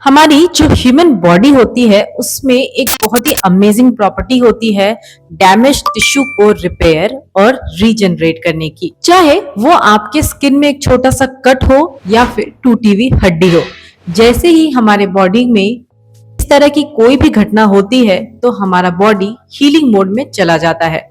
हमारी जो human body होती है उसमें एक बहुत ही अमेजिंग प्रॉपर्टी होती है डैमेज टिश्यू को रिपेयर और रीजनरेट करने की। चाहे वो आपके स्किन में एक छोटा सा कट हो या फिर टूटी हुई हड्डी हो। जैसे ही हमारे बॉडी में इस तरह की कोई भी घटना होती है तो हमारा बॉडी हीलिंग मोड में चला जाता है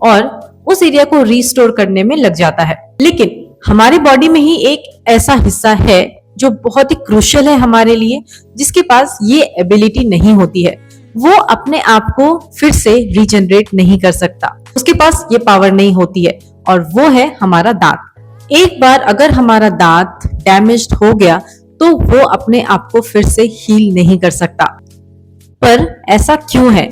और उस एरिया को रिस्टोर करने में लग जाता है। लेकिन हमारी बॉडी में ही एक ऐसा हिस्सा है जो बहुत ही क्रूशियल है हमारे लिए, जिसके पास ये एबिलिटी नहीं होती है। वो अपने आप को फिर से रीजनरेट नहीं कर सकता, उसके पास ये पावर नहीं होती है, और वो है हमारा दांत। एक बार अगर हमारा दांत डैमेज्ड हो गया तो वो अपने आप को फिर से हील नहीं कर सकता। पर ऐसा क्यों है?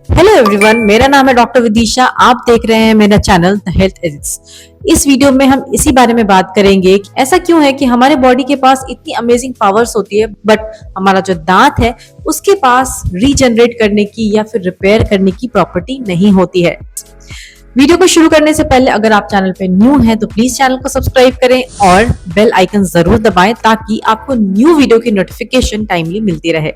हेलो एवरीवन, मेरा नाम है डॉक्टर विदिशा। आप देख रहे हैं मेरा चैनल द हेल्थ एडिट्स। इस वीडियो में हम इसी बारे में बात करेंगे कि ऐसा क्यों है कि हमारे बॉडी के पास इतनी अमेजिंग पावर्स होती है बट हमारा जो दांत है उसके पास रीजनरेट करने की या फिर रिपेयर करने की प्रॉपर्टी नहीं होती है। वीडियो को शुरू करने से पहले अगर आप चैनल पे न्यू हैं तो प्लीज चैनल को सब्सक्राइब करें और बेल आइकन जरूर दबाएं ताकि आपको न्यू वीडियो की नोटिफिकेशन टाइमली मिलती रहे।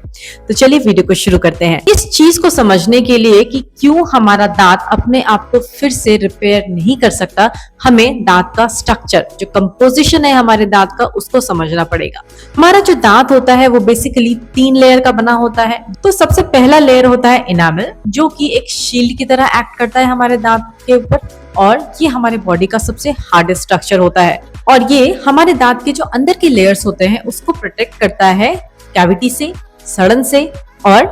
तो चलिए वीडियो को शुरू करते हैं। इस चीज को समझने के लिए कि क्यों हमारा दांत अपने आप को फिर से रिपेयर नहीं कर सकता, हमें दांत का स्ट्रक्चर, जो कंपोजिशन है हमारे दांत का, उसको समझना पड़ेगा। हमारा जो दांत होता है वो बेसिकली 3 लेयर का बना होता है। तो सबसे पहला लेयर होता है इनामल, जो कि एक शील्ड की तरह एक्ट करता है हमारे दांत के ऊपर, और ये हमारे बॉडी का सबसे हार्डेस्ट स्ट्रक्चर होता है। और ये हमारे दांत के जो अंदर के लेयर्स होते हैं उसको प्रोटेक्ट करता है कैविटी से, सड़न से, और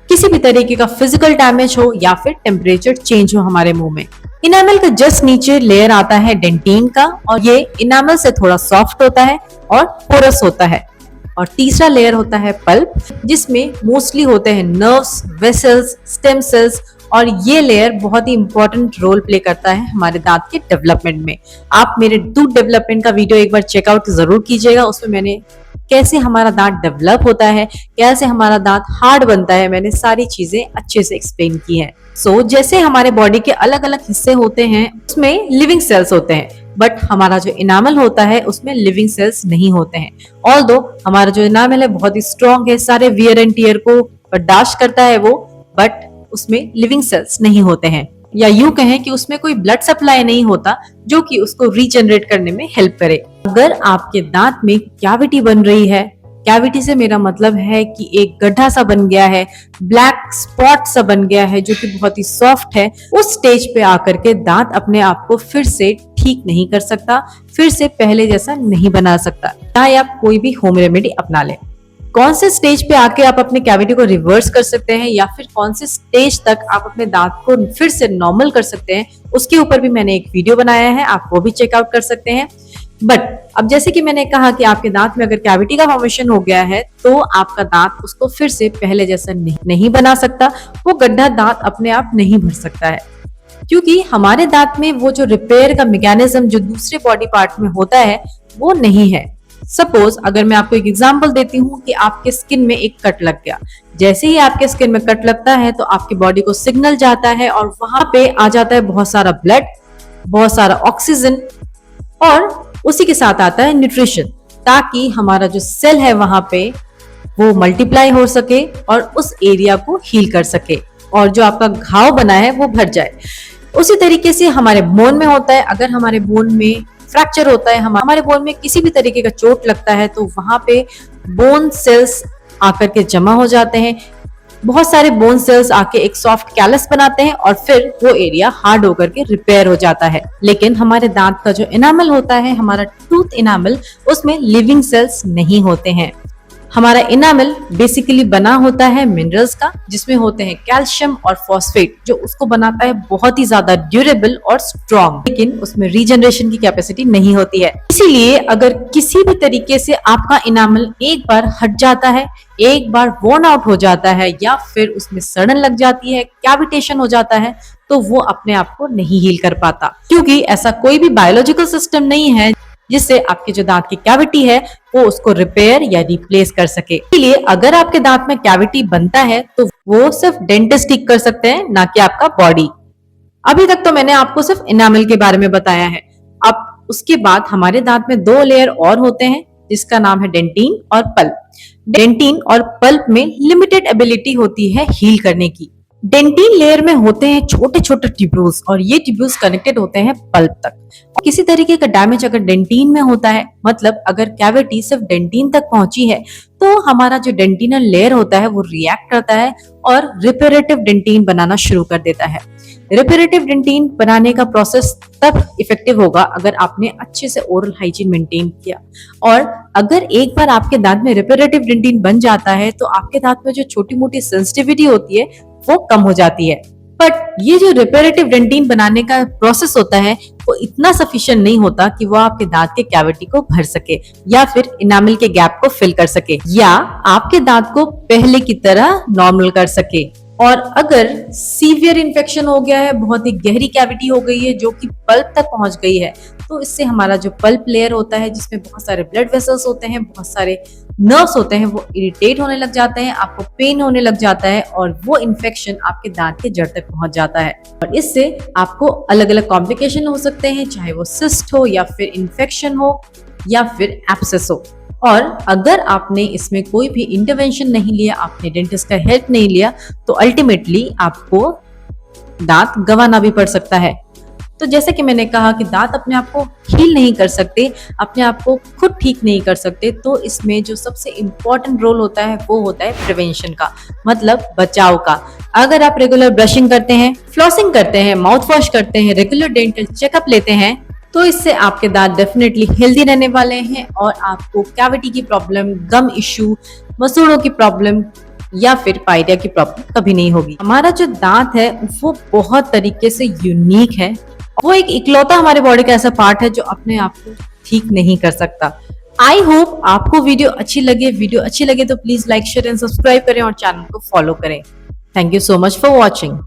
किसी भी तरीके का फिजिकल डैमेज हो या फिर टेम्परेचर चेंज हो हमारे मुंह में। इनामल के जस्ट नीचे लेयर आता है डेंटिन का, और ये इनामल से थोड़ा सॉफ्ट होता है और पोरस होता है। और तीसरा लेयर होता है पल्प, जिसमें मोस्टली होते हैं नर्व्स, वेसल्स, स्टेम सेल्स, और ये लेयर बहुत ही इंपॉर्टेंट रोल प्ले करता है हमारे दांत के डेवलपमेंट में। आप मेरे टूथ डेवलपमेंट का वीडियो एक बार चेकआउट जरूर कीजिएगा, उसमें मैंने कैसे हमारा दांत डेवलप होता है, कैसे हमारा दांत हार्ड बनता है, मैंने सारी चीजें अच्छे से एक्सप्लेन की है। सो जैसे हमारे बॉडी के अलग अलग हिस्से होते हैं उसमें लिविंग सेल्स होते हैं, बट हमारा जो इनामल होता है उसमें लिविंग सेल्स नहीं होते हैं। ऑल्दो हमारा जो इनामल है बहुत ही स्ट्रॉन्ग है, सारे वियर एंड टियर को बर्दाश्त करता है वो, बट उसमें लिविंग सेल्स नहीं होते हैं, या यूं कहें कि उसमें कोई ब्लड सप्लाई नहीं होता जो कि उसको रीजनरेट करने में हेल्प करे। अगर आपके दांत में कैविटी बन रही है, कैविटी से मेरा मतलब है कि एक गड्ढा सा बन गया है, ब्लैक स्पॉट सा बन गया है जो कि बहुत ही सॉफ्ट है, उस स्टेज पे आकर के दांत अपने आप को फिर से ठीक नहीं कर सकता, फिर से पहले जैसा नहीं बना सकता, चाहे आप कोई भी होम रेमेडी अपना लें। कौन से स्टेज पे आके आप अपने कैविटी को रिवर्स कर सकते हैं या फिर कौन से स्टेज तक आप अपने दांत को फिर से नॉर्मल कर सकते हैं, उसके ऊपर भी मैंने एक वीडियो बनाया है, आप वो भी चेकआउट कर सकते हैं। बट अब जैसे कि मैंने कहा कि आपके दांत में अगर कैविटी का फॉर्मेशन हो गया है तो आपका दांत उसको फिर से पहले जैसा नहीं बना सकता, वो गड्ढा दांत अपने आप नहीं भर सकता है, क्योंकि हमारे दांत में वो जो रिपेयर का मैकेनिज्म जो दूसरे बॉडी पार्ट में होता है वो नहीं है। सपोज अगर मैं आपको एक एग्जांपल देती हूँ कि आपके स्किन में एक कट लग गया। जैसे ही आपके स्किन में कट लगता है तो आपकी बॉडी को सिग्नल जाता है और वहां पे आ जाता है बहुत सारा ब्लड, बहुत सारा ऑक्सीजन, और उसी के साथ आता है न्यूट्रिशन, ताकि हमारा जो सेल है वहां पे वो मल्टीप्लाई हो सके और उस एरिया को हील कर सके, और जो आपका घाव बना है वो भर जाए। उसी तरीके से हमारे बोन में होता है। अगर हमारे बोन में फ्रैक्चर होता है, हमारे बोन में किसी भी तरीके का चोट लगता है तो वहां पे बोन सेल्स आकर के जमा हो जाते हैं। बहुत सारे बोन सेल्स आके एक सॉफ्ट कैलस बनाते हैं और फिर वो एरिया हार्ड होकर के रिपेयर हो जाता है। लेकिन हमारे दांत का जो इनामल होता है, हमारा टूथ इनामल, उसमें लिविंग सेल्स नहीं होते हैं। हमारा इनामल बेसिकली बना होता है मिनरल्स का, जिसमें होते हैं कैल्शियम और फॉस्फेट, जो उसको बनाता है बहुत ही ज्यादा ड्यूरेबल और स्ट्रॉन्ग, लेकिन उसमें रीजनरेशन की कैपेसिटी नहीं होती है। इसीलिए अगर किसी भी तरीके से आपका इनामल एक बार हट जाता है, एक बार वॉर्न आउट हो जाता है, या फिर उसमें सड़न लग जाती है, कैविटेशन हो जाता है, तो वो अपने आप को नहीं हील कर पाता, क्योंकि ऐसा कोई भी बायोलॉजिकल सिस्टम नहीं है जिससे आपके जो दांत की कैविटी है वो उसको रिपेयर या रिप्लेस कर सके। इसलिए अगर आपके दांत में कैविटी बनता है तो वो सिर्फ डेंटिस्ट ठीक कर सकते हैं, ना कि आपका बॉडी। अभी तक तो मैंने आपको सिर्फ इनामल के बारे में बताया है। अब उसके बाद हमारे दांत में 2 लेयर और होते हैं, जिसका नाम है डेंटिन और पल्प। डेंटिन और पल्प में लिमिटेड एबिलिटी होती है हील करने की। डेंटिन लेयर में होते हैं छोटे छोटे ट्यूब्यूल्स और ये ट्यूब्यूल्स कनेक्टेड होते हैं पल्प तक। किसी तरीके का डैमेज अगर डेंटिन में होता है, मतलब अगर कैविटी सिर्फ डेंटिन तक पहुंची है, तो हमारा जो डेंटिनल लेयर होता है वो रिएक्ट करता है और रिपेरेटिव डेंटिन बनाना शुरू कर देता है। रिपेरेटिव डेंटिन बनाने का प्रोसेस तब इफेक्टिव होगा अगर आपने अच्छे से ओरल हाइजीन मेंटेन किया। और अगर एक बार आपके दांत में रिपेरेटिव डेंटिन बन जाता है तो आपके दांत में जो छोटी मोटी सेंसिटिविटी होती है वो कम हो जाती है। बट ये जो रिपेरेटिव डेंटिन बनाने का प्रोसेस होता है वो इतना सफिशिएंट नहीं होता कि वो आपके दांत के कैविटी को भर सके या फिर इनामल के गैप को फिल कर सके या आपके दांत को पहले की तरह नॉर्मल कर सके। और अगर सीवियर इन्फेक्शन हो गया है, बहुत ही गहरी कैविटी हो गई है जो कि पल्प तक पहुंच गई है, तो इससे हमारा जो पल्प लेयर होता है जिसमें बहुत सारे ब्लड वेसल्स होते हैं, बहुत सारे नर्व्स होते हैं, वो इरिटेट होने लग जाते हैं, आपको पेन होने लग जाता है और वो इन्फेक्शन आपके दांत के जड़ तक पहुंच जाता है। और इससे आपको अलग अलग कॉम्प्लिकेशन हो सकते हैं, चाहे वो सिस्ट हो या फिर इन्फेक्शन हो या फिर एब्सेस हो। और अगर आपने इसमें कोई भी इंटरवेंशन नहीं लिया, आपने डेंटिस्ट का हेल्प नहीं लिया, तो अल्टीमेटली आपको दांत गंवाना भी पड़ सकता है। तो जैसे कि मैंने कहा कि दांत अपने आप को हील नहीं कर सकते, अपने आप को खुद ठीक नहीं कर सकते, तो इसमें जो सबसे इम्पोर्टेंट रोल होता है वो होता है प्रिवेंशन का, मतलब बचाव का। अगर आप रेगुलर ब्रशिंग करते हैं, फ्लॉसिंग करते हैं, माउथ वॉश करते हैं, रेगुलर डेंटल चेकअप लेते हैं, तो इससे आपके दांत डेफिनेटली हेल्दी रहने वाले हैं और आपको कैविटी की प्रॉब्लम, गम इश्यू, मसूड़ों की प्रॉब्लम या फिर पायरिया की प्रॉब्लम कभी नहीं होगी। हमारा जो दांत है वो बहुत तरीके से यूनिक है। वो एक इकलौता हमारे बॉडी का ऐसा पार्ट है जो अपने आप को ठीक नहीं कर सकता। आई होप आपको वीडियो अच्छी लगे तो please like, share and subscribe करें और चैनल को फॉलो करें। Thank you so much for watching.